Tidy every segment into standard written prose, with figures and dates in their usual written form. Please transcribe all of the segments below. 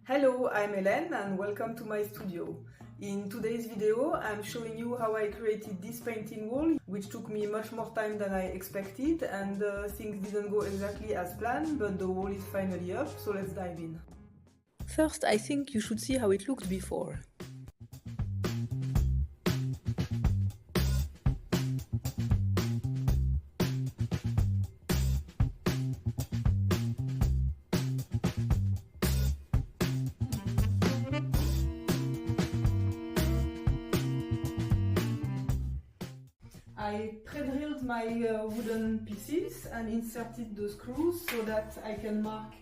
Hello, I'm Hélène and welcome to my studio. In today's video, I'm showing you how I created this painting wall, which took me much more time than I expected, and things didn't go exactly as planned, but the wall is finally up, so let's dive in. First, I think you should see how it looked before. I pre-drilled my wooden pieces and inserted the screws so that I can mark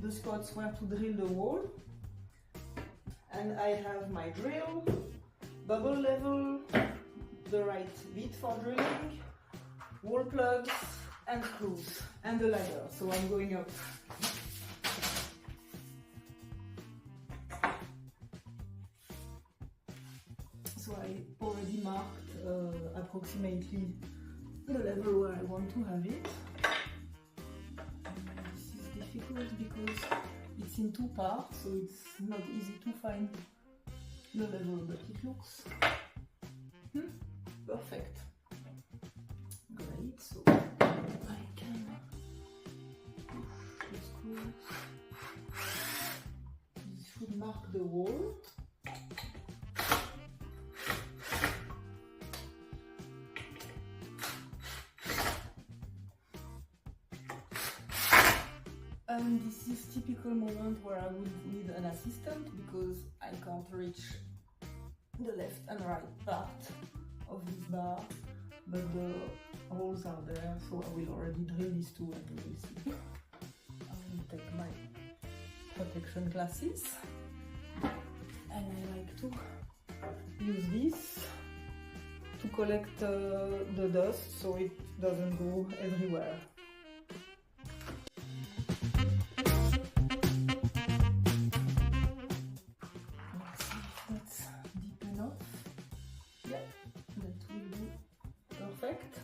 the spots where to drill the wall. And I have my drill, bubble level, the right bit for drilling, wall plugs and screws, and the ladder, so I'm going up. So I already marked approximately the level where I want to have it. This is difficult because it's in two parts, so it's not easy to find the level, but it looks perfect. Great, so I can push the screws. This should mark the wall. And this is typical moment where I would need an assistant because I can't reach the left and right part of this bar, but the holes are there, so I will already drill these two and we will see. I will take my protection glasses and I like to use this to collect the dust so it doesn't go everywhere. Perfect.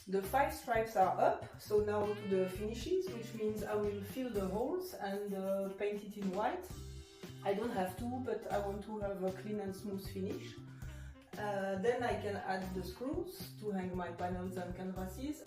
The 5 stripes are up, so now to the finishes, which means I will fill the holes and paint it in white. I don't have to, but I want to have a clean and smooth finish. Then I can add the screws to hang my panels and canvases.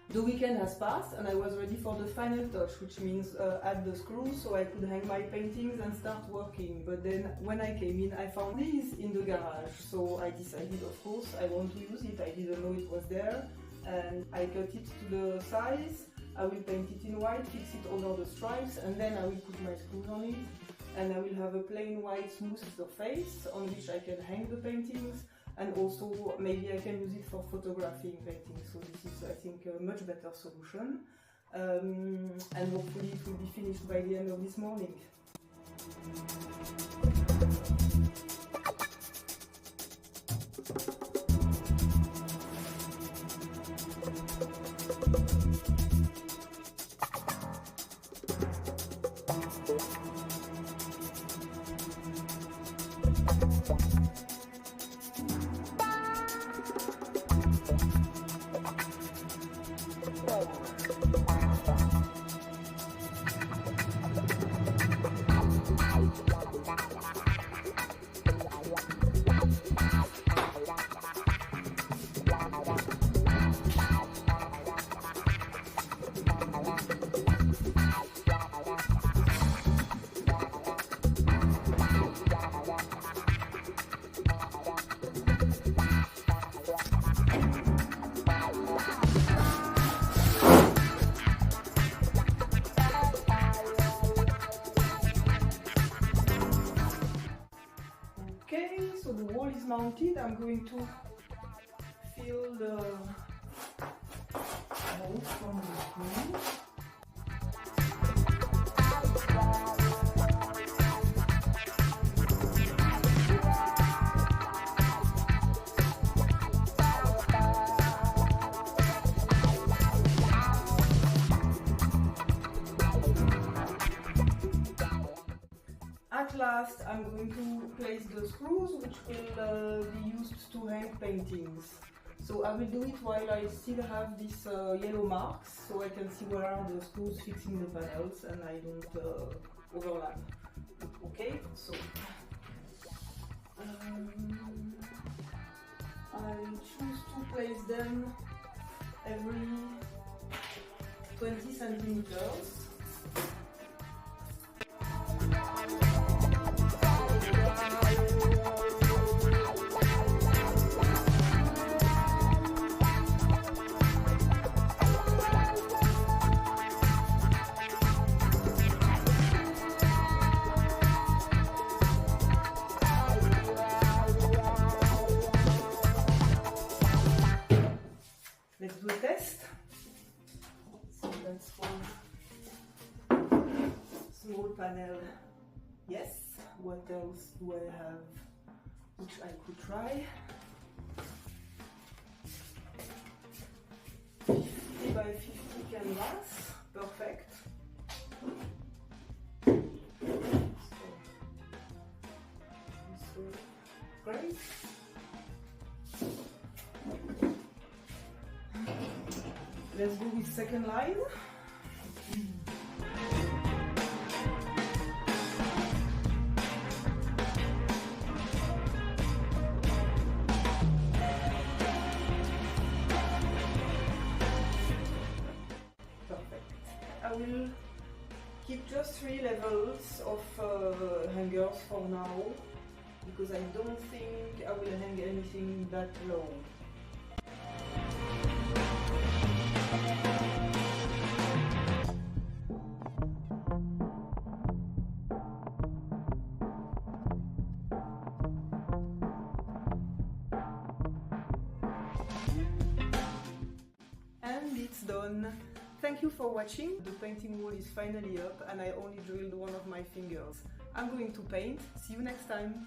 The weekend has passed and I was ready for the final touch, which means add the screws so I could hang my paintings and start working. But then when I came in, I found these in the garage, so I decided, of course, I want to use it. I didn't know it was there, and I cut it to the size. I will paint it in white, fix it over the stripes, and then I will put my screws on it, and I will have a plain white smooth surface on which I can hang the paintings. And also maybe I can use it for photographing paintings, so this is, I think, a much better solution. And hopefully it will be finished by the end of this morning. Okay, so the wall is mounted. I'm going to fill the hole from the screw. At last, I'm going to place the screws, which will be used to hang paintings. So I will do it while I still have these yellow marks, so I can see where are the screws fixing the panels and I don't overlap. Okay, so I choose to place them every 20 centimeters. Let's do a test. So that's for small panel. Yes. What else do I have which I could try? 50 by 50 canvas. Perfect. So great. Let's go with second line. Perfect. I will keep just 3 levels of hangers for now, because I don't think I will hang anything that low. And it's done. Thank you for watching. The painting wall is finally up and I only drilled one of my fingers. I'm going to paint. See you next time.